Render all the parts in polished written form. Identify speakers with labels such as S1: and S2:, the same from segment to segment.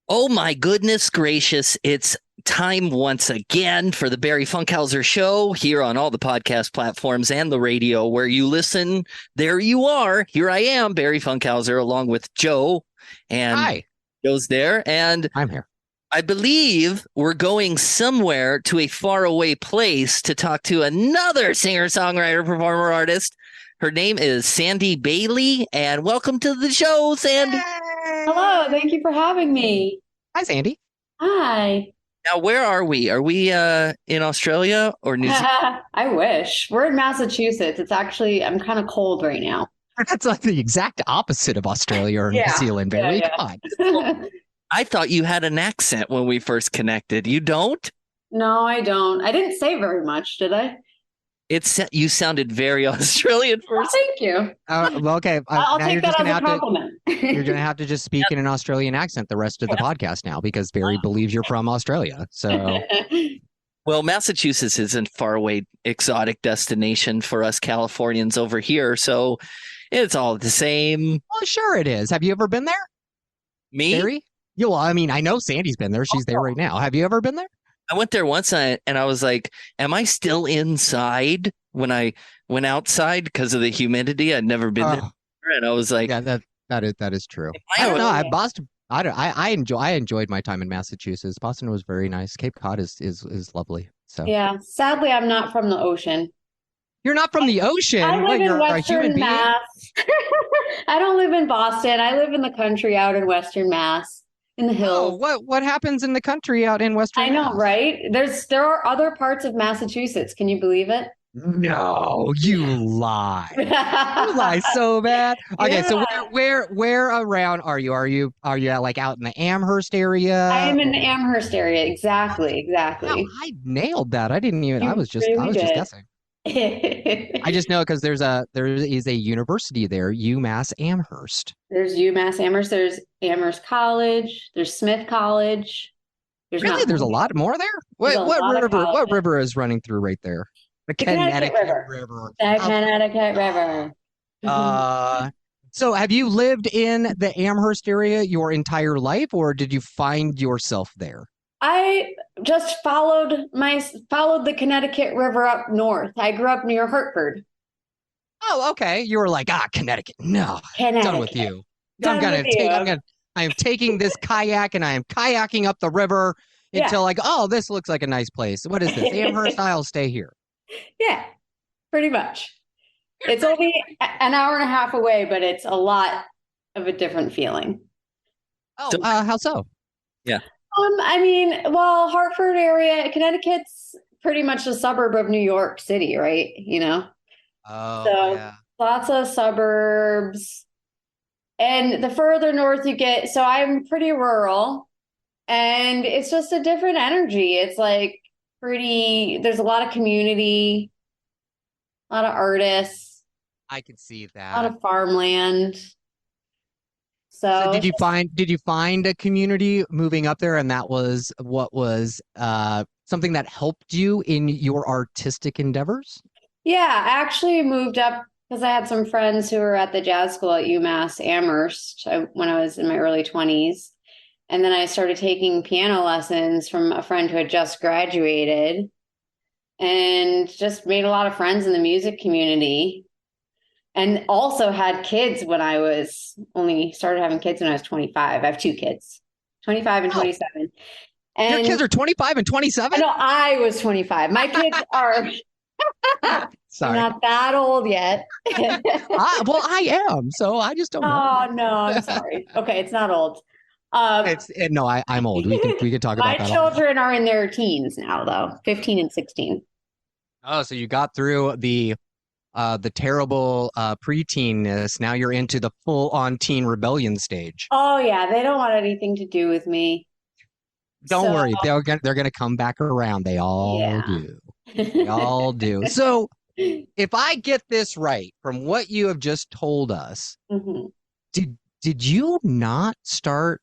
S1: Oh my goodness gracious. It's time once again for the Barry Funkhauser Show here on all the podcast platforms and the radio where you listen. There you are. Here I am, Barry Funkhauser, along with Joe. And
S2: Hi,
S1: Joe's there. And
S2: I'm here.
S1: I believe we're going somewhere to a faraway place to talk to another singer, songwriter, performer, artist. Her name is Sandy Bailey. And welcome to the show, Sandy.
S3: Hello, thank you for having me.
S2: Hi, Sandy.
S3: Hi.
S1: Now, where are we? Are we in Australia or New Zealand?
S3: I wish. We're in Massachusetts. I'm kind of cold right now.
S2: That's like the exact opposite of Australia or New
S3: Yeah,
S2: Zealand, Barry.
S3: yeah.
S2: Come on.
S1: I thought you had an accent when we first connected. You don't?
S3: No, I don't. I didn't say very much, did I?
S1: You sounded very Australian
S3: Well,
S1: first.
S3: thank you.
S2: Well, okay.
S3: I'll
S2: Now
S3: take
S2: you're
S3: that
S2: just
S3: as
S2: gonna
S3: a
S2: have to
S3: compliment.
S2: you're gonna have to just speak in an Australian accent the rest of the podcast now because Barry believes you're from Australia. So
S1: Well, Massachusetts isn't far away exotic destination for us Californians over here, so it's all the same.
S2: well, sure it is. Have you ever been there,
S1: Me?
S2: Barry? Yeah, well, I mean, I know Sandy's been there. She's there right now. Have you ever been there?
S1: I went there once and I was like, am I still inside when I went outside because of the humidity? I'd never been there.
S2: Oh,
S1: And I was like,
S2: yeah, that is true.
S1: I
S2: I don't
S1: don't
S2: know.
S3: know.
S2: Boston. I enjoyed my time in Massachusetts. Boston was very nice. Cape Cod is lovely. So
S3: Yeah, sadly, I'm not from the ocean.
S2: you're not from the ocean.
S3: I
S2: What,
S3: live in
S2: you're a human
S3: Western
S2: being?
S3: Mass. I don't live in Boston. I live in the country out in Western Mass, in the
S2: Oh,
S3: hills.
S2: what happens in the country out in Western
S3: I know,
S2: Mass?
S3: right? There are other parts of Massachusetts. Can you believe it?
S2: No, you lie. You lie so bad. Okay, so
S3: Yeah.
S2: where around are you? Are you like out in the Amherst
S3: I
S2: area?
S3: am in the Amherst area. Exactly,
S2: Wow,
S3: exactly.
S2: I nailed that. I didn't even.
S3: You
S2: I
S3: really
S2: was just
S3: did.
S2: guessing. I just know because there is a university there, UMass Amherst.
S3: There's UMass Amherst. There's Amherst College. There's Smith College. There's
S2: Really,
S3: not
S2: there's a
S3: many.
S2: lot more there.
S3: There's a
S2: What
S3: lot of
S2: river? What
S3: colleges.
S2: river is running through right there? The
S3: The Connecticut
S2: Connecticut
S3: River.
S2: River.
S3: The
S2: Of
S3: Connecticut River. Mhm.
S2: Uh, so have you lived in the Amherst area your entire life, or did you find yourself there?
S3: I just followed the Connecticut River up north. I grew up near Hartford,
S2: Oh, okay. You were like, Connecticut. No, done with
S3: Connecticut.
S2: you.
S3: Done with you.
S2: I am taking this kayak and I am kayaking up the river
S3: Yeah.
S2: until like, oh, this looks like a nice place. What is this? Amherst, I'll stay here.
S3: Yeah, pretty much. It's only an hour and a half away, but it's a lot of a different feeling.
S2: Oh,
S1: So,
S2: how so?
S1: yeah.
S3: I mean, well, Hartford area, Connecticut's pretty much a suburb of New York City, right?
S2: Oh,
S3: So
S2: yeah.
S3: lots of suburbs. And the further north you get, so I'm pretty rural, and it's just a different energy. It's like there's a lot of community, a lot of artists,
S2: I can see
S3: a lot
S2: that.
S3: of farmland.
S2: So
S3: So
S2: did you find a community moving up there and that was what was something that helped you in your artistic endeavors?
S3: yeah, I actually moved up because I had some friends who were at the jazz school at UMass Amherst when I was in my early 20s. And then I started taking piano lessons from a friend who had just graduated and just made a lot of friends in the music community. And also had kids when I was only started having kids when I was 25. I have two kids, 25 and
S2: Oh,
S3: 27.
S2: your kids
S3: And
S2: are 25 and
S3: I
S2: 27?
S3: know I was 25. My kids are
S2: Sorry.
S3: not that old yet.
S2: Well, I am, so I just don't know.
S3: Oh no, I'm sorry. Okay, it's not old. Um,
S2: No, I'm old. We can talk
S3: my
S2: about that all night.
S3: children are in their teens now, though, 15 and 16.
S2: Oh, so you got through the terrible preteenness. Now you're into the full-on teen rebellion stage.
S3: Oh yeah, they don't want anything to do with me.
S2: Don't
S3: So
S2: worry, they're gonna come back around. They all
S3: yeah.
S2: do. They all do. So if I get this right from what you have just told us,
S3: Mhm.
S2: did you not start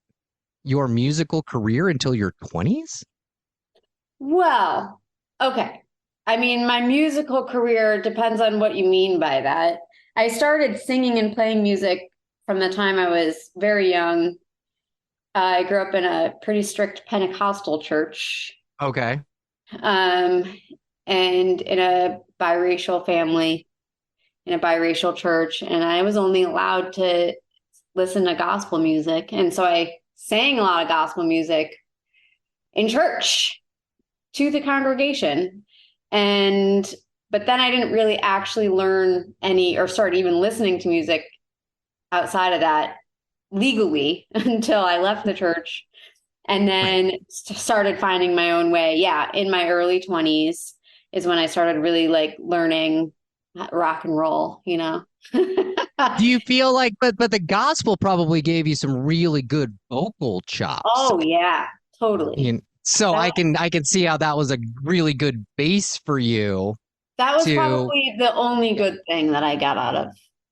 S2: your musical career until your 20s?
S3: Well, okay. I mean, my musical career depends on what you mean by that. I started singing and playing music from the time I was very young. I grew up in a pretty strict Pentecostal church,
S2: Okay.
S3: um, and in a biracial family, in a biracial church, and I was only allowed to listen to gospel music. And so I sang a lot of gospel music in church to the congregation. But then I didn't really actually learn any or start even listening to music outside of that legally until I left the church and then started finding my own way. Yeah, in my early 20s is when I started really like learning rock and roll, you know.
S2: Do you feel like, but the gospel probably gave you some really good vocal chops.
S3: Oh yeah, totally.
S2: So
S3: That,
S2: I can see how that was a really good base for you
S3: that was
S2: to
S3: probably the only good thing that I got out of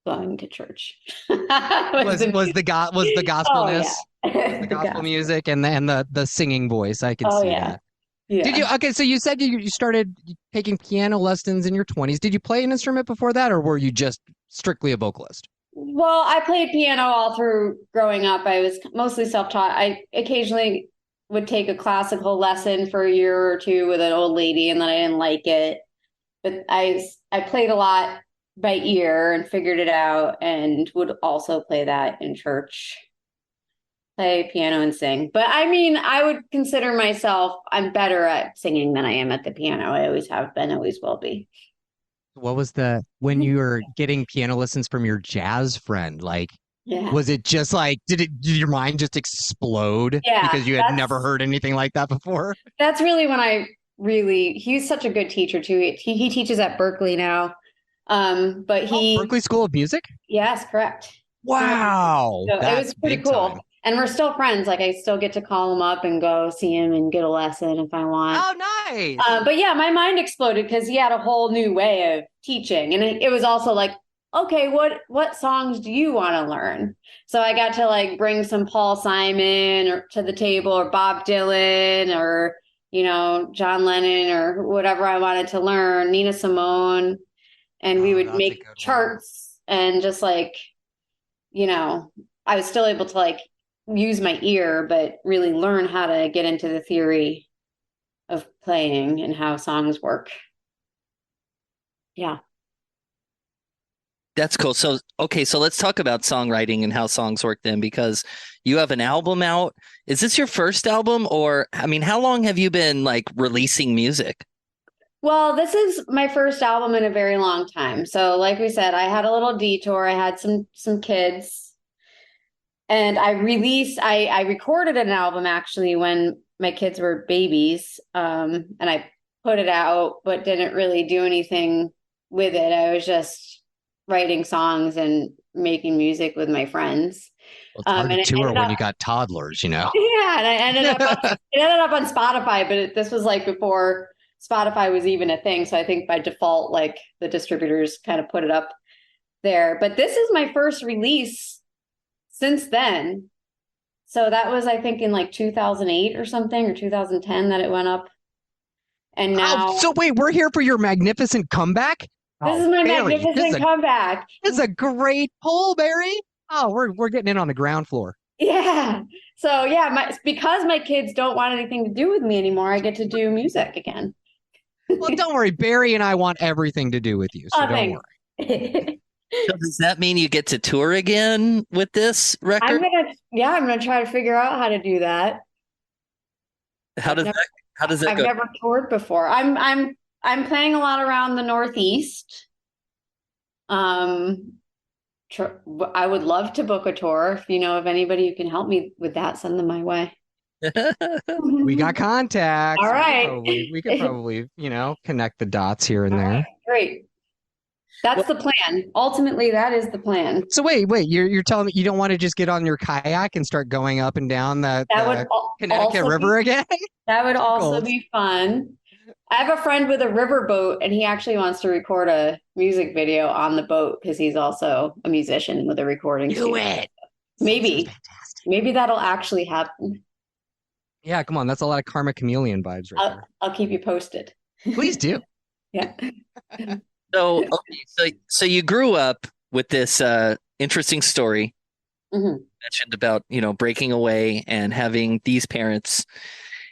S3: going to church.
S2: was the
S3: Oh
S2: gospelness,
S3: yeah.
S2: the
S3: The
S2: gospel
S3: gospel.
S2: music and the singing voice. I can
S3: Oh
S2: see
S3: yeah.
S2: that. Did you
S3: Yeah.
S2: okay, so you said you started taking piano lessons in your 20s. Did you play an instrument before that, or were you just strictly a vocalist?
S3: Well, I played piano all through growing up. I was mostly self-taught. I occasionally would take a classical lesson for a year or two with an old lady, and then I didn't like it. But I played a lot by ear and figured it out, and would also play that in church, play piano and sing. But I mean, I would consider myself, I'm better at singing than I am at the piano. I always have been, always will be.
S2: What was when you were getting piano lessons from your jazz friend, like
S3: Yeah.
S2: was it just like did your mind just explode
S3: Yeah,
S2: because you had never heard anything like that before?
S3: that's really when he's such a good teacher too. He teaches at Berkeley now. But
S2: Berkeley School of Music?
S3: yes, correct.
S2: Wow,
S3: So it was
S2: that's
S3: pretty
S2: big
S3: cool.
S2: time.
S3: And we're still friends. Like I still get to call him up and go see him and get a lesson if I want.
S2: Oh, nice.
S3: But yeah, my mind exploded because he had a whole new way of teaching. And it was also like, okay, what songs do you want to learn? So I got to like bring some Paul Simon or to the table or Bob Dylan or, you know, John Lennon or whatever I wanted to learn, Nina Simone. And we
S2: Oh,
S3: would
S2: that's a
S3: make
S2: good one.
S3: charts and just like, you know, I was still able to like use my ear, but really learn how to get into the theory of playing and how songs work. Yeah.
S1: That's cool. So, okay, so let's talk about songwriting and how songs work then, because you have an album out. Is this your first album, or I mean, how long have you been like releasing music?
S3: Well, this is my first album in a very long time. So, like we said, I had a little detour. I had some kids, and I recorded an album actually when my kids were babies, and I put it out, but didn't really do anything with it. I was just writing songs and making music with my friends.
S2: Well, it's hard
S3: And
S2: to
S3: it
S2: tour
S3: ended
S2: when
S3: up,
S2: you got toddlers, you know.
S3: yeah, and it ended up on Spotify, but this was like before Spotify was even a thing. So I think by default, like the distributors kind of put it up there. But this is my first release since then. So that was, I think, in like 2008 or something, or 2010 that it went up. And now
S2: So wait, we're here for your magnificent comeback?
S3: this is my
S2: Barry,
S3: magnificent comeback.
S2: this is a great pull, Barry. Oh, we're getting in on the ground floor.
S3: Yeah. So yeah, because my kids don't want anything to do with me anymore, I get to do music again.
S2: Well, don't worry, Barry and I want everything to do with you, so
S3: Oh,
S2: don't worry.
S3: thanks.
S1: So does that mean you get to tour again with this record?
S3: I'm gonna try to figure out how to do that.
S1: How does that how does that
S3: I've
S1: go?
S3: never toured before. I'm playing a lot around the Northeast. Um, I would love to book a tour. If you know of anybody who can help me with that, send them my way.
S2: We got contacts.
S3: All right.
S2: We could probably, connect the dots here and
S3: All
S2: there.
S3: right, great. That's the plan. Ultimately, that is the plan.
S2: So wait, you're telling me you don't want to just get on your kayak and start going up and down the Connecticut River again?
S3: That would also
S2: Goals.
S3: be fun. I have a friend with a river boat, and he actually wants to record a music video on the boat because he's also a musician with a recording
S2: Do
S3: studio.
S2: it.
S3: Maybe that'll actually happen.
S2: Yeah, come on. That's a lot of Karma Chameleon vibes right there.
S3: I'll keep you posted.
S2: Please do.
S3: Yeah.
S1: So you grew up with this interesting story.
S3: Mhm.
S1: mentioned about, breaking away and having these parents.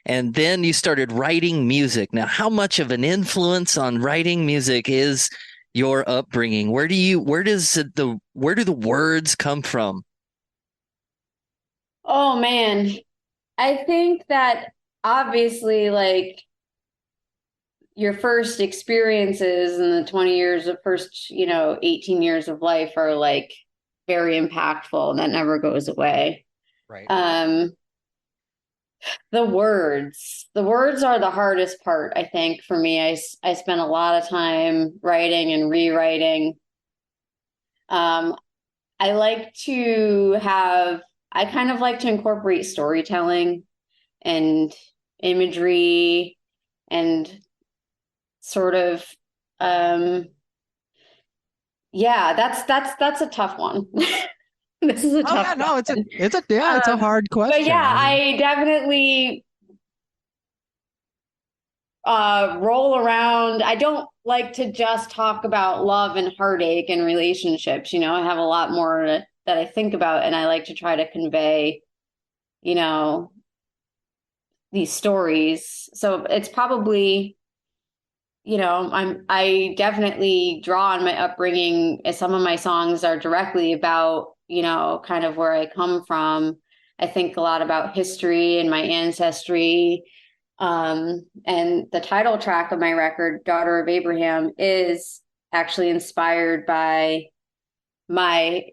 S1: And then you started writing music. Now, how much of an influence on writing music is your upbringing? Where do the words come from?
S3: Oh man. I think that obviously like your first experiences in the 20 years of first, 18 years of life are like very impactful and that never goes away.
S2: Right.
S3: The words are the hardest part, I think, for me. I spent a lot of time writing and rewriting. Um, I like to have, I kind of like to incorporate storytelling and imagery and sort of, um, yeah, that's a tough one. This is a
S2: Oh yeah,
S3: tough
S2: no,
S3: question.
S2: it's a hard question.
S3: But yeah, I definitely roll around. I don't like to just talk about love and heartache and relationships. I have a lot more that I think about, and I like to try to convey, you know, these stories. So it's probably, I definitely draw on my upbringing, as some of my songs are directly about, kind of where I come from. I think a lot about history and my ancestry. And the title track of my record, Daughter of Abraham, is actually inspired by my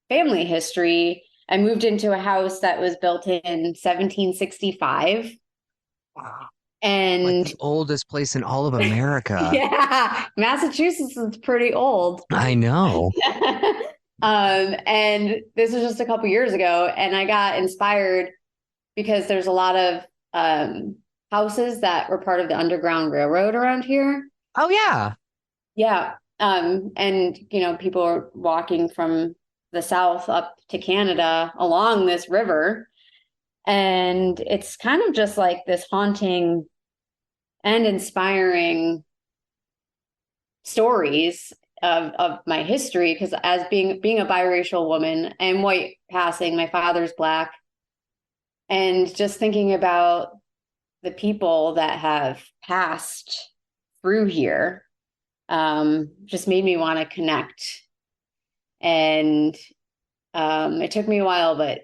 S3: family history. I moved into a house that was built in 1765.
S2: Wow. Like
S3: And
S2: the oldest place in all of America.
S3: yeah, Massachusetts is pretty old.
S2: I know.
S3: And this was just a couple years ago, and I got inspired because there's a lot of houses that were part of the Underground Railroad around here.
S2: Oh yeah.
S3: Yeah. And people are walking from the south up to Canada along this river. And it's kind of just like this haunting and inspiring stories of my history. Because as being a biracial woman, I'm white passing, my father's black. And just thinking about the people that have passed through here just made me want to connect. And it took me a while, but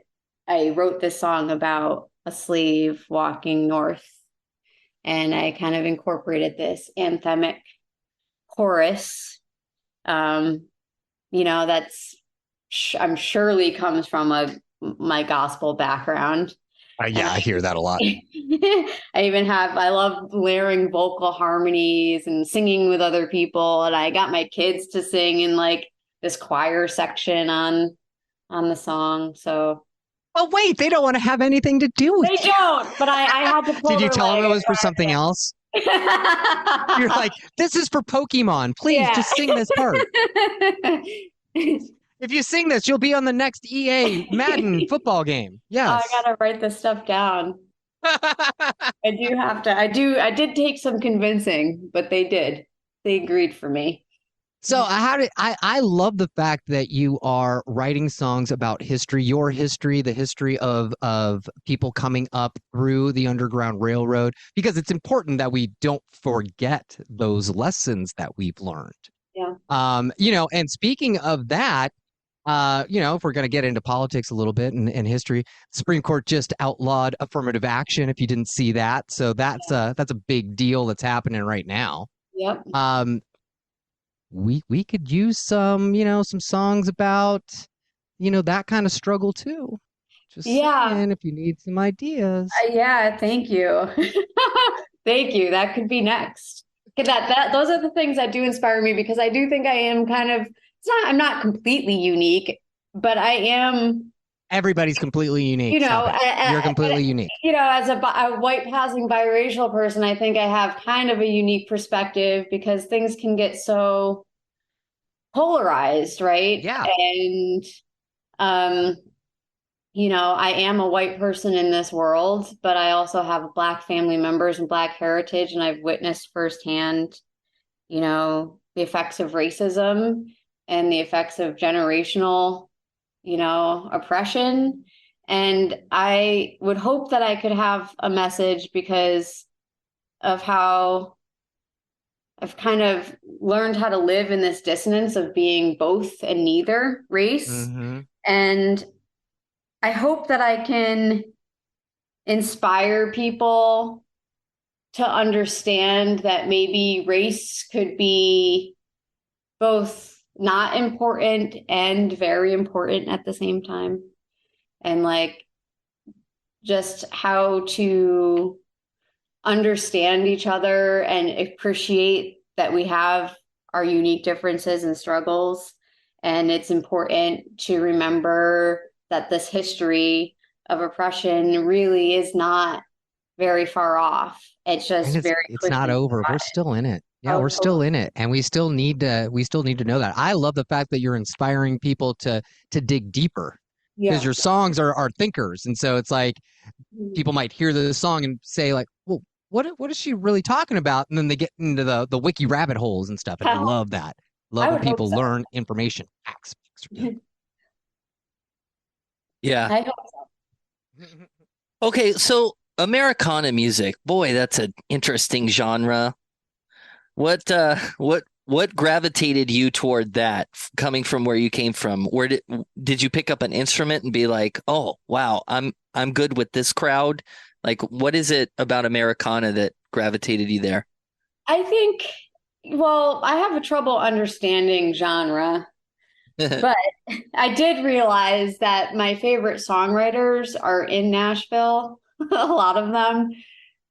S3: I wrote this song about a slave walking north, and I kind of incorporated this anthemic chorus. That's I'm surely comes from my gospel background.
S2: Yeah, I hear that a lot.
S3: I love layering vocal harmonies and singing with other people. And I got my kids to sing in like this choir section on the song. So
S2: Oh wait, they don't want to have anything to do with
S3: they
S2: you.
S3: don't, but I had to pull
S2: Did you
S3: their
S2: tell them it
S3: leg
S2: was for something else? You're like, this is for Pokemon. Please
S3: Yeah.
S2: just sing this part. If you sing this, you'll be on the next EA Madden football game. Yes.
S3: I gotta write this stuff down. I do have to. I did take some convincing, but they did. They agreed for me.
S2: So I love the fact that you are writing songs about history, your history, the history of people coming up through the Underground Railroad, because it's important that we don't forget those lessons that we've learned.
S3: Yeah.
S2: And speaking of that, if we're going to get into politics a little bit and history, the Supreme Court just outlawed affirmative action. If you didn't see that, so that's a big deal that's happening right now.
S3: Yep.
S2: We could use some songs about that kind of struggle too. Just saying, if you need some ideas.
S3: Yeah, thank you. Thank you. That could be next. Those are the things that do inspire me, because I do think I am kind of, I'm not completely unique, but I am.
S2: Everybody's completely unique. You're completely unique.
S3: As a white passing biracial person, I think I have kind of a unique perspective, because things can get so polarized, right?
S2: Yeah.
S3: And, I am a white person in this world, but I also have Black family members and Black heritage, and I've witnessed firsthand, the effects of racism and the effects of generational oppression. And I would hope that I could have a message because of how I've kind of learned how to live in this dissonance of being both and neither race.
S2: Mm-hmm.
S3: And I hope that I can inspire people to understand that maybe race could be both not important and very important at the same time. And like just how to understand each other and appreciate that we have our unique differences and struggles. And it's important to remember that this history of oppression really is not very far off. It's just
S2: it's not over. We're still in it. Yeah, we're still in it. And we still need to know that. I love the fact that you're inspiring people to dig deeper. Because your songs are thinkers. And so it's like people might hear the song and say like, well, what is she really talking about? And then they get into the wiki rabbit holes and stuff. And I love that. Love when people learn information. Facts.
S1: Yeah.
S3: I hope so.
S1: Okay, so Americana music, boy, that's an interesting genre. What gravitated you toward that coming from where you came from? Where did you pick up an instrument and be like, "Oh, wow, I'm good with this crowd"? Like, what is it about Americana that gravitated you there?
S3: I think, well, I have a trouble understanding genre, but I did realize that my favorite songwriters are in Nashville. A lot of them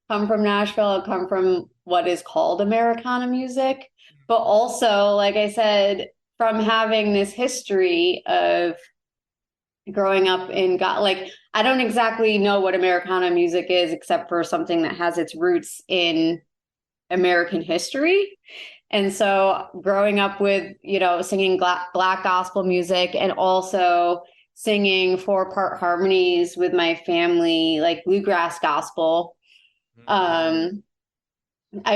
S3: come from Nashville, come from what is called Americana music, but also, like I said, from having this history of growing up in like I don't exactly know what Americana music is except for something that has its roots in American history. And so growing up with, singing black gospel music and also singing 4-part harmonies with my family, like bluegrass gospel. I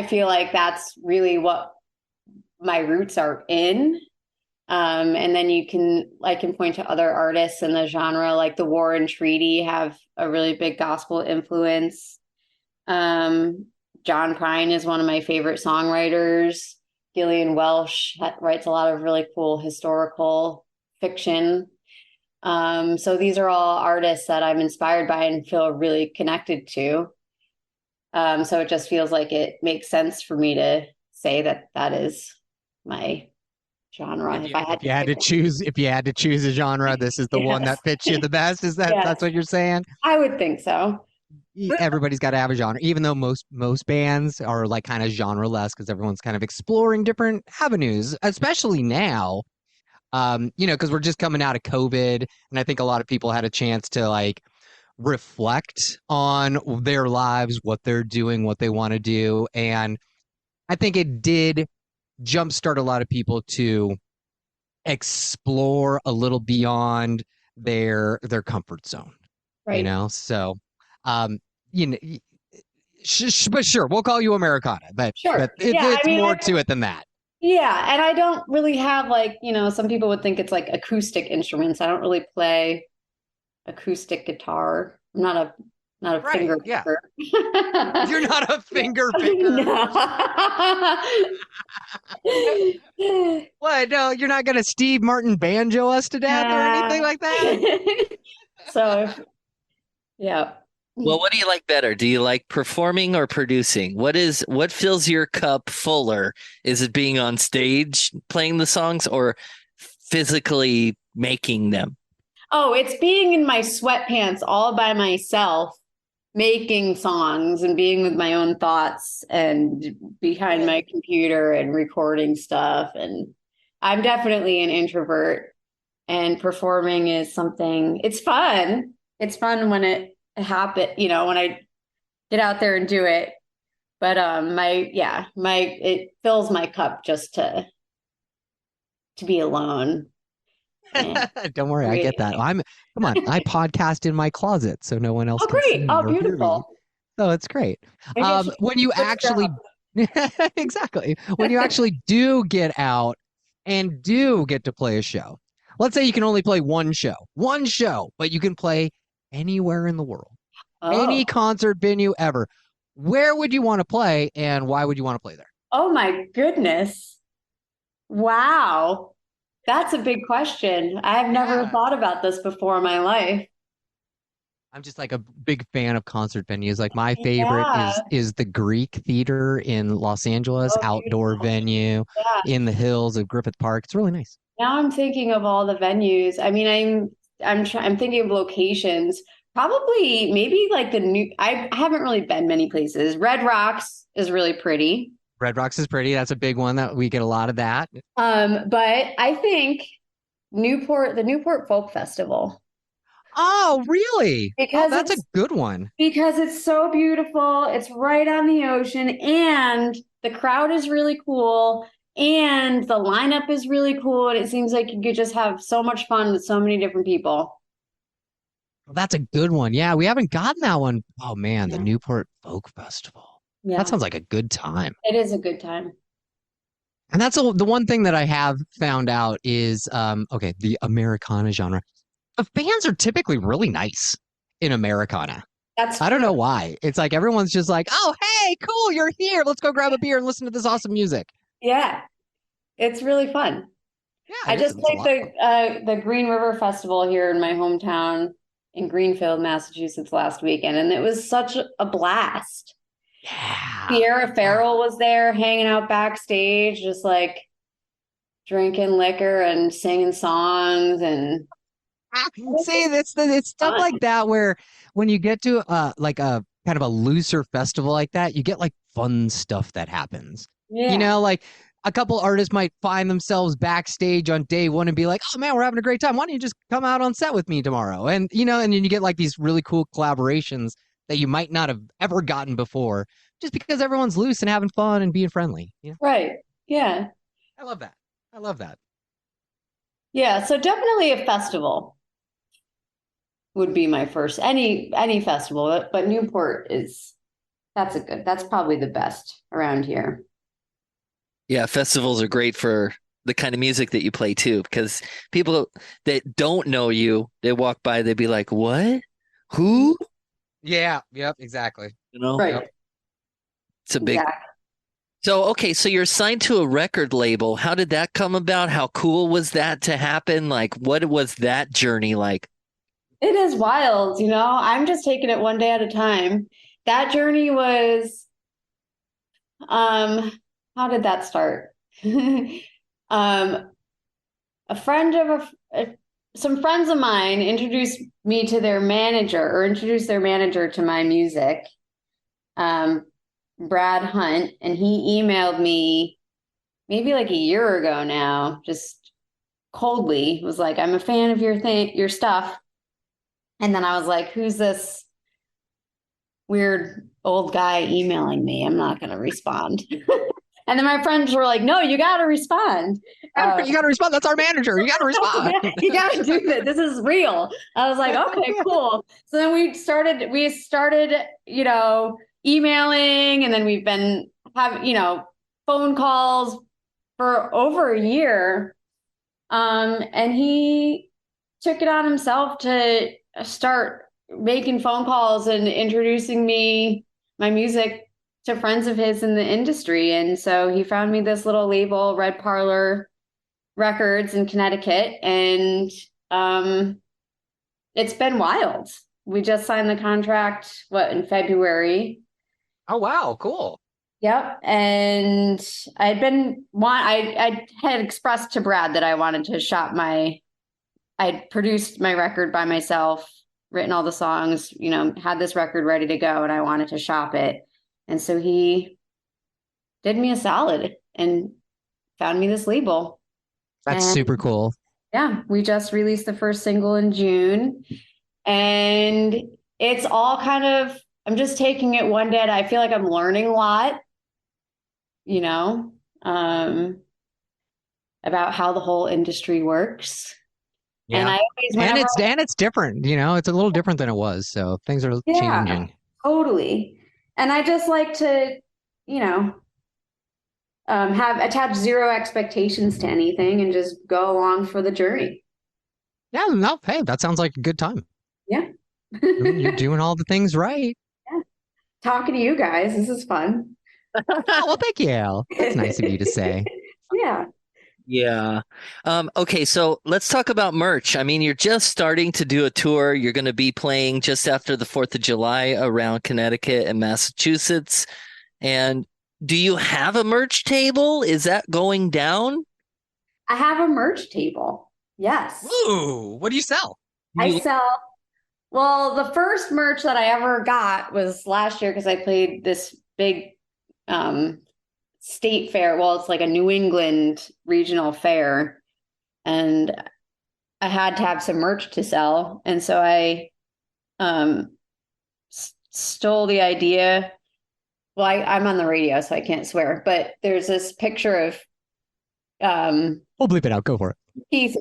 S3: feel like that's really what my roots are in. And then I can point to other artists in the genre, like the War and Treaty have a really big gospel influence. John Prine is one of my favorite songwriters. Gillian Welsh writes a lot of really cool historical fiction. So these are all artists that I'm inspired by and feel really connected to. So it just feels like it makes sense for me to say that is my genre.
S2: If you had to choose a genre, this is the one that fits you the best. Is that's what you're saying?
S3: I would think so.
S2: Everybody's got to have a genre, even though most bands are like kind of genre-less because everyone's kind of exploring different avenues, especially now. Because we're just coming out of COVID, and I think a lot of people had a chance to like reflect on their lives, what they're doing, what they want to do, and I think it did jumpstart a lot of people to explore a little beyond their comfort zone.
S3: Right.
S2: So but sure, we'll call you Americana, but
S3: sure.
S2: But it's more to it than that.
S3: Yeah, and I don't really have like, some people would think it's like acoustic instruments. I don't really play acoustic guitar. I'm not a finger picker.
S2: You're not a finger picker.
S3: No.
S2: What? No, you're not gonna Steve Martin banjo us to death or anything like that?
S3: So, yeah.
S1: Well, what do you like better? Do you like performing or producing? What fills your cup fuller? Is it being on stage playing the songs or physically making them?
S3: Oh, it's being in my sweatpants all by myself, making songs and being with my own thoughts and behind my computer and recording stuff. And I'm definitely an introvert, and performing is something, it's fun. It's fun when it happens, when I get out there and do it. But it fills my cup just to be alone.
S2: Don't worry, I get that. Come on, I podcast in my closet so no one else can see me.
S3: Oh, beautiful.
S2: So it's great. When you actually exactly when you actually do get out and do get to play a show, let's say you can only play one show, but you can play anywhere in the world, any concert venue ever. Where would you want to play, and why would you want to play there?
S3: Oh my goodness. Wow. That's a big question. I've never thought about this before in my life.
S2: I'm just like a big fan of concert venues. Like my favorite is the Greek Theater in Los Angeles, outdoor venue in the hills of Griffith Park. It's really nice.
S3: Now I'm thinking of all the venues. I mean, I'm thinking of locations. Probably maybe like I haven't really been many places. Red Rocks is really pretty.
S2: Red Rocks is pretty. That's a big one that we get a lot of that.
S3: But I think the Newport Folk Festival.
S2: Oh, really?
S3: Because
S2: that's a good one.
S3: Because it's so beautiful. It's right on the ocean, and the crowd is really cool, and the lineup is really cool. And it seems like you could just have so much fun with so many different people.
S2: Well, that's a good one. Yeah, we haven't gotten that one. Oh man, the Newport Folk Festival. Yeah. That sounds like a good time.
S3: It is a good time.
S2: And that's the one thing that I have found out is the Americana genre. The fans are typically really nice in Americana. I don't know why. It's like everyone's just like, oh, hey, cool, you're here. Let's go grab a beer and listen to this awesome music.
S3: Yeah, it's really fun. Yeah, I just played the Green River Festival here in my hometown in Greenfield, Massachusetts last weekend, and it was such a blast. Yeah. Sierra Farrell was there hanging out backstage, just like drinking liquor and singing songs and
S2: see, it's stuff like that where when you get to like a kind of a looser festival like that, you get like fun stuff that happens. Yeah. You know, like a couple artists might find themselves backstage on day one and be like, oh man, we're having a great time. Why don't you just come out on set with me tomorrow? And you know, and then you get like these really cool collaborations that you might not have ever gotten before just because everyone's loose and having fun and being friendly. You know? Right. Yeah. I love that.
S3: Yeah. So definitely a festival would be my first, any festival, but Newport that's probably the best around here.
S1: Yeah. Festivals are great for the kind of music that you play too, because people that don't know you, they walk by, they'd be like, what? Who?
S2: Yeah. Yep. Exactly.
S1: You know?
S3: Right.
S1: It's a big. Exactly. So, okay. So you're signed to a record label. How did that come about? How cool was that to happen? Like, what was that journey like?
S3: It is wild, you know. I'm just taking it one day at a time. That journey was, how did that start? Some friends of mine introduced me to their manager, or introduced their manager to my music, Brad Hunt, and he emailed me maybe like a year ago now, just coldly, was like, I'm a fan of your stuff. And then I was like, who's this weird old guy emailing me? I'm not going to respond. And then my friends were like, no, you got to respond.
S2: You got to respond. That's our manager. You got to respond.
S3: You got to do this. This is real. I was like, okay, cool. So then we started, you know, emailing, and then we've been having, you know, phone calls for over a year. And he took it on himself to start making phone calls and introducing my music to friends of his in the industry. And so he found me this little label, Red Parlor Records in Connecticut. And it's been wild. We just signed the contract, in February.
S2: Oh, wow. Cool.
S3: Yep. And I had expressed to Brad that I wanted to shop I'd produced my record by myself, written all the songs, you know, had this record ready to go, and I wanted to shop it. And so he did me a solid and found me this label.
S2: That's super cool.
S3: Yeah. We just released the first single in June, and it's all kind of, I'm just taking it one day. I feel like I'm learning a lot, you know, about how the whole industry works.
S2: Yeah. And it's different, you know, it's a little different than it was. So things are changing.
S3: Totally. And I just like to, you know, have attached zero expectations to anything and just go along for the journey.
S2: Yeah, no, hey, that sounds like a good time.
S3: Yeah.
S2: You're doing all the things right.
S3: Yeah. Talking to you guys. This is fun.
S2: Oh, well, thank you. That's nice of you to say.
S3: Yeah.
S1: Yeah. Okay, so let's talk about merch. I mean, you're just starting to do a tour. You're going to be playing just after the 4th of July around Connecticut and Massachusetts. And do you have a merch table? Is that going down?
S3: I have a merch table. Yes.
S2: Ooh, what do you sell?
S3: I
S1: You,
S3: sell, well, the first merch that I ever got was last year because I played this big um, state fair. Well, it's like a New England regional fair. And I had to have some merch to sell. And so I um, stole the idea. Well, I'm on the radio, so I can't swear, but there's this picture of
S2: We'll bleep it out. Go for it.
S3: Keith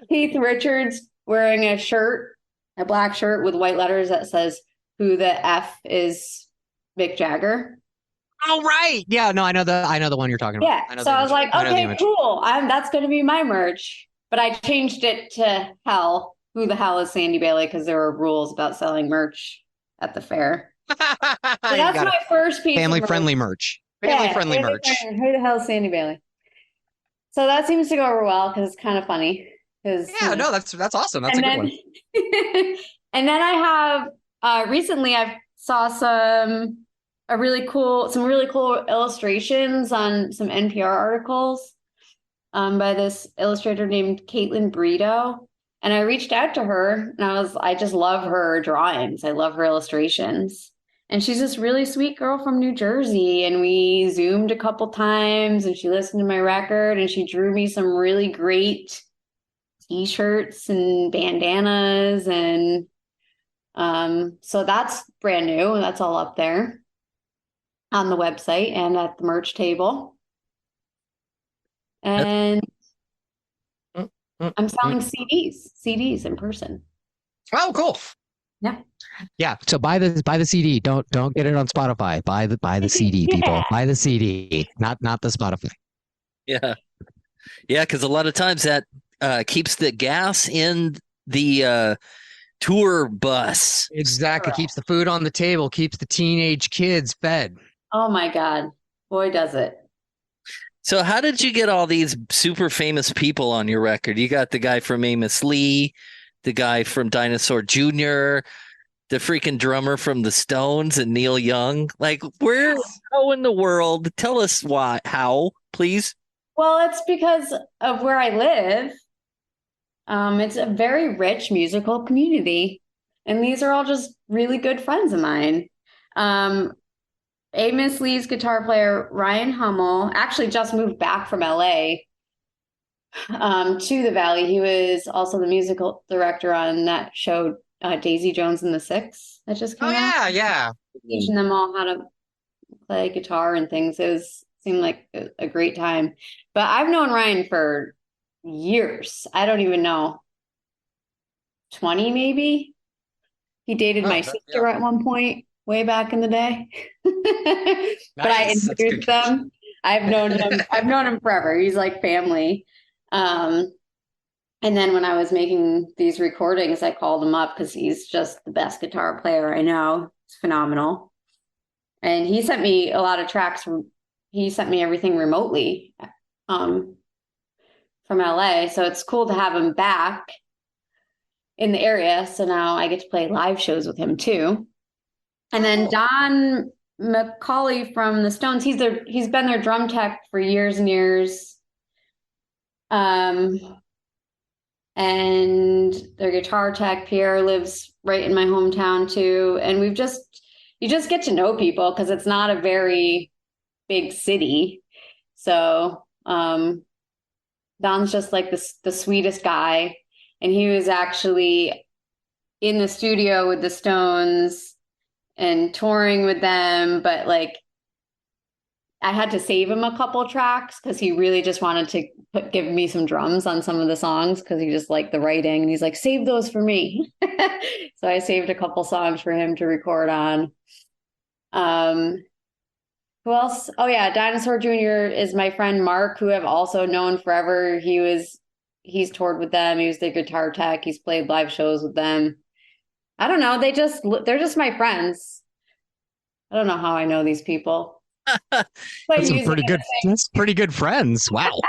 S3: Keith Richards wearing a shirt, a black shirt with white letters that says "Who the F is Mick Jagger?"
S2: Oh, right. Yeah, no, I know the one you're talking about.
S3: Yeah.
S2: I know
S3: So
S2: the
S3: I was
S2: image.
S3: like,
S2: I know the
S3: okay,
S2: image.
S3: cool. That's going to be my merch. But I changed it to hell. Who the hell is Sandy Bailey? Because there were rules about selling merch at the fair. So
S2: You
S3: that's
S2: got
S3: my first piece
S2: family
S3: of merch.
S2: friendly merch.
S3: Yeah,
S2: Family friendly merch.
S3: Who the hell is Sandy Bailey? So that seems to go over well because it's kind of funny. Because
S2: Yeah, no, that's awesome. That's a
S3: and
S2: good
S3: then
S2: one.
S3: and then I have recently I saw some really cool illustrations on some NPR articles by this illustrator named Caitlin Brito. And I reached out to her and I just love her drawings. I love her illustrations. And she's this really sweet girl from New Jersey. And we Zoomed a couple times and she listened to my record and she drew me some really great t-shirts and bandanas. And so that's brand new. That's all up there on the website and at the merch table. And
S2: Mm, mm,
S3: I'm selling
S2: mm.
S3: CDs in person.
S2: Oh, cool.
S3: Yeah.
S2: Yeah. So buy the CD. Don't get it on Spotify. Buy the CD, people.
S3: Yeah.
S2: Buy the CD, not the Spotify.
S1: yeah. Yeah, because a lot of times that keeps the gas in the tour bus.
S2: Exactly. Keeps the food on the table, keeps the teenage kids fed.
S3: Oh my God. Boy, does it.
S1: So how did you get all these super famous people on your record? You got the guy from Amos Lee, the guy from Dinosaur Jr., the freaking drummer from the Stones and Neil Young. Like, how in the world? Tell us how, please.
S3: Well, it's because of where I live. It's a very rich musical community. And these are all just really good friends of mine. Amos Lee's guitar player, Ryan Hummel, actually just moved back from LA to the Valley. He was also the musical director on that show, Daisy Jones and the Six, that just
S2: Oh
S3: came out.
S2: yeah.
S3: Teaching them all how to play guitar and things. Seemed like a great time. But I've known Ryan for years. I don't even know, 20 maybe. He dated my sister at one point, way back in the day. But I
S2: Nice. That's good
S3: introduced them. I've known him forever. He's like family. And then when I was making these recordings, I called him up because he's just the best guitar player I know. It's phenomenal. And he sent me a lot of tracks. He sent me everything remotely from LA. So it's cool to have him back in the area. So now I get to play live shows with him too. And then Don McCauley from the Stones, he's been their drum tech for years and years. And their guitar tech, Pierre, lives right in my hometown too. And you just get to know people because it's not a very big city. So Don's just like the sweetest guy. And he was actually in the studio with the Stones and touring with them. But like, I had to save him a couple tracks because he really just wanted to give me some drums on some of the songs because he just liked the writing. And he's like, save those for me. So I saved a couple songs for him to record on. Who else? Oh yeah, Dinosaur Jr. is my friend Mark, who I've also known forever. he's toured with them. He was the guitar tech. He's played live shows with them. I don't know. They're just my friends. I don't know how I know these people.
S2: That's pretty good friends. Wow.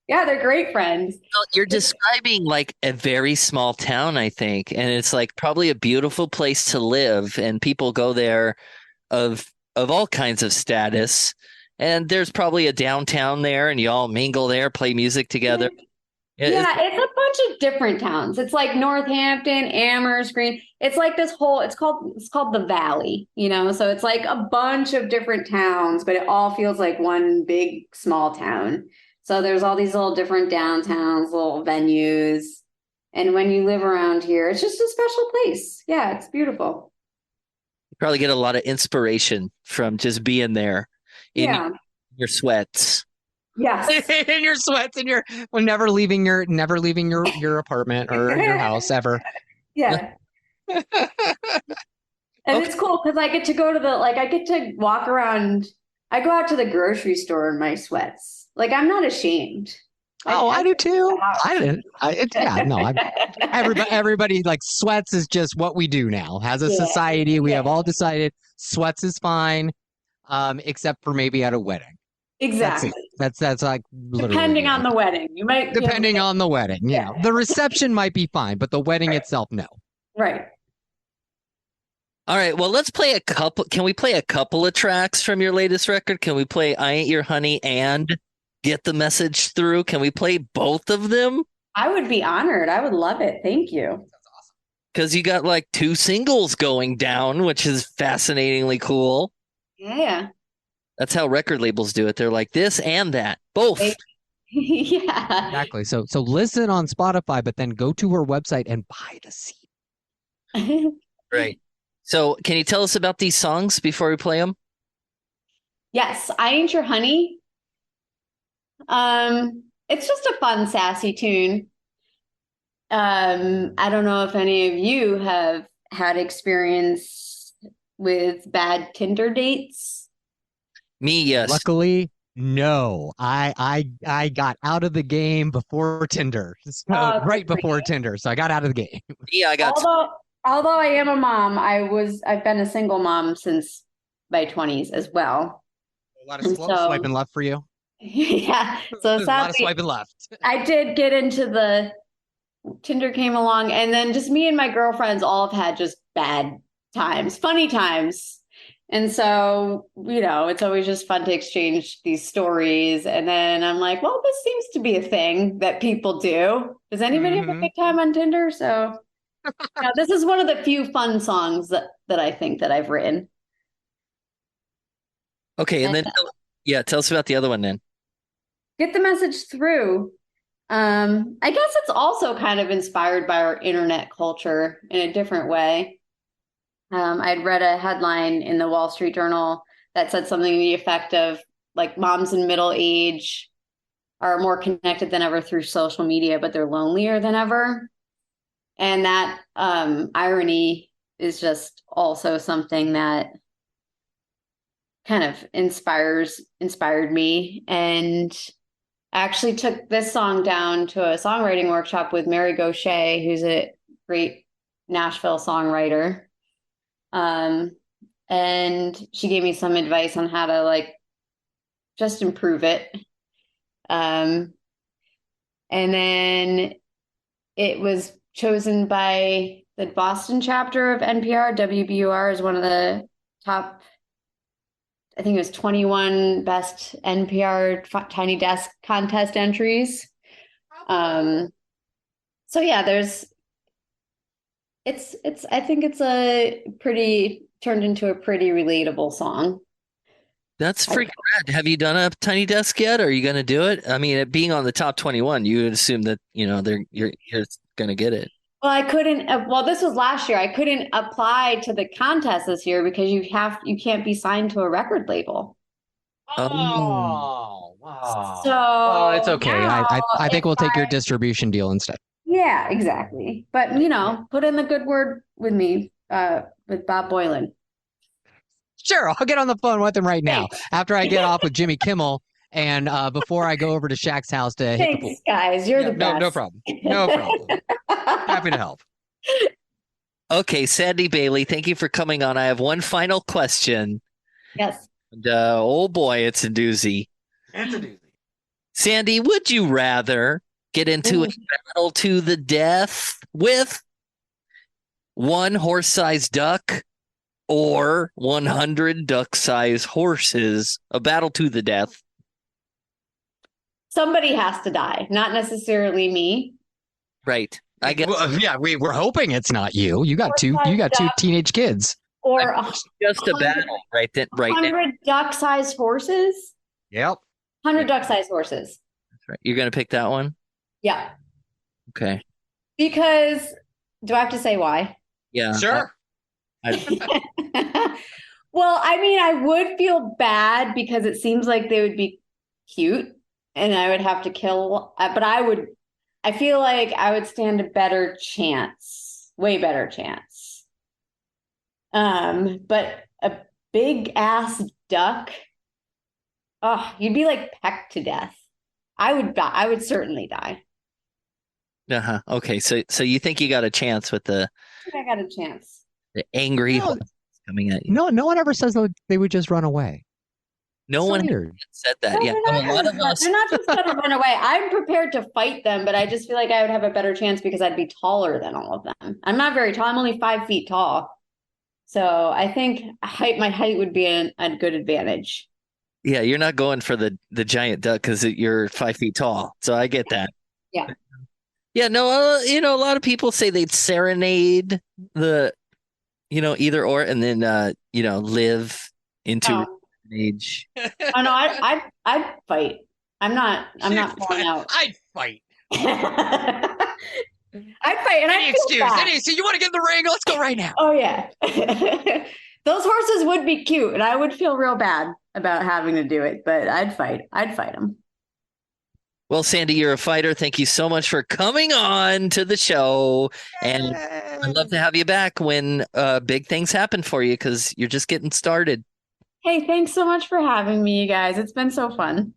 S3: Yeah, they're great friends.
S1: Well, you're describing like a very small town, I think, and it's like probably a beautiful place to live, and people go there of all kinds of status. And there's probably a downtown there, and you all mingle there, play music together.
S3: Yeah, it's a bunch of different towns. It's like Northampton, Amherst, Green. It's like this whole, it's called the Valley, you know? So it's like a bunch of different towns, but it all feels like one big small town. So there's all these little different downtowns, little venues. And when you live around here, it's just a special place. Yeah, it's beautiful.
S1: You probably get a lot of inspiration from just being there in your sweats.
S3: Yes.
S2: In your sweats and never leaving your apartment or your house ever.
S3: Yeah. And it's cool because I get to go to I get to walk around. I go out to the grocery store in my sweats. Like, I'm not ashamed.
S2: I do too. Everybody like sweats is just what we do now. As a society, we have all decided sweats is fine, except for maybe at a wedding.
S3: Exactly.
S2: That's like
S3: depending on the wedding. You might
S2: depending on the wedding. You know, the reception might be fine, but the wedding itself, no.
S3: Right.
S1: All right. Well, let's play a couple. Can we play a couple of tracks from your latest record? Can we play I Ain't Your Honey and Get the Message Through? Can we play both of them?
S3: I would be honored. I would love it. Thank you.
S2: That's awesome.
S1: Because you got like 2 singles going down, which is fascinatingly cool.
S3: Yeah.
S1: That's how record labels do it. They're like this and that, both.
S3: Yeah.
S2: Exactly. So listen on Spotify, but then go to her website and buy the CD.
S1: Right. So can you tell us about these songs before we play them?
S3: Yes, I Ain't Your Honey. It's just a fun, sassy tune. I don't know if any of you have had experience with bad Tinder dates.
S1: Me, yes.
S2: Luckily, no. I got out of the game before Tinder. Right before Tinder. So I got out of the game.
S1: Yeah, I got.
S3: Although I am a mom, I've been a single mom since my 20s as well.
S2: A lot of swiping left for you.
S3: Yeah. So
S2: a lot of swiping left.
S3: I did get into the Tinder came along, and then just me and my girlfriends all have had just bad times, funny times. And so, you know, it's always just fun to exchange these stories. And then I'm like, well, this seems to be a thing that people do. Does anybody have a good time on Tinder? So this is one of the few fun songs that I think that I've written.
S1: Okay. And then, tell us about the other one then.
S3: Get the Message Through. I guess it's also kind of inspired by our internet culture in a different way. I'd read a headline in the Wall Street Journal that said something to the effect of like moms in middle age are more connected than ever through social media, but they're lonelier than ever. And that irony is just also something that kind of inspired me. And I actually took this song down to a songwriting workshop with Mary Gaucher, who's a great Nashville songwriter. And she gave me some advice on how to like just improve it. And then it was chosen by the Boston chapter of NPR. WBUR is one of the top, I think it was 21 best NPR Tiny Desk contest entries. So yeah, I think it's turned into a pretty relatable song.
S1: That's freaking rad. Have you done a Tiny Desk yet? Are you going to do it? I mean, it being on the top 21, you would assume that, you know, you're going to get it.
S3: Well, I couldn't. Well, this was last year. I couldn't apply to the contest this year because you can't be signed to a record label.
S2: Oh, wow.
S3: So,
S2: well, it's okay. I think we'll take your distribution deal instead.
S3: Yeah, exactly. But you know, put in the good word with me, with Bob Boylan.
S2: Sure, I'll get on the phone with him right now after I get off with Jimmy Kimmel And before I go over to Shaq's house to hit the pool.
S3: Thanks, guys. You're the best.
S2: No problem. No problem. Happy to help.
S1: Okay, Sandy Bailey, thank you for coming on. I have one final question.
S3: Yes.
S1: And, oh boy, it's a doozy. Sandy, would you rather get into a battle to the death with one horse-sized duck or 100 duck-sized horses? A battle to the death.
S3: Somebody has to die, not necessarily me.
S1: Right. I guess.
S2: Well, yeah, we're hoping it's not you. You got two teenage kids.
S3: Or
S1: just a battle, right? Right.
S3: 100 duck-sized horses?
S2: Yep.
S3: 100 duck-sized horses.
S1: That's right. You're going to pick that one?
S3: Yeah.
S1: Okay.
S3: Because, do I have to say why?
S1: Yeah.
S2: Sure.
S3: Well, I mean, I would feel bad because it seems like they would be cute and I would have to kill, but I feel like I would stand a better chance, way better chance. But a big ass duck, oh, you'd be like pecked to death. I would die. I would certainly die.
S1: Uh-huh. Okay. So you think you got a chance with the
S3: I think I got a chance.
S1: angry horse coming at you?
S2: No one ever says they would just run away.
S1: No one said that.
S3: No,
S1: Yeah. A lot of us.
S3: They're not just going to run away. I'm prepared to fight them, but I just feel like I would have a better chance because I'd be taller than all of them. I'm not very tall. I'm only 5 feet tall. So I think my height would be a good advantage.
S1: Yeah, you're not going for the giant duck because you're 5 feet tall. So I get that.
S3: Yeah.
S1: Yeah, no, a lot of people say they'd serenade the, either or, and then, live into age.
S3: Oh no, I'd fight. I'm not falling out.
S2: I'd fight.
S3: I'd fight, and I'd feel bad.
S2: So you want to get in the ring? Let's go right now.
S3: Oh yeah. Those horses would be cute, and I would feel real bad about having to do it, but I'd fight them.
S1: Well, Sandy, you're a fighter. Thank you so much for coming on to the show. And I'd love to have you back when big things happen for you because you're just getting started.
S3: Hey, thanks so much for having me, you guys. It's been so fun.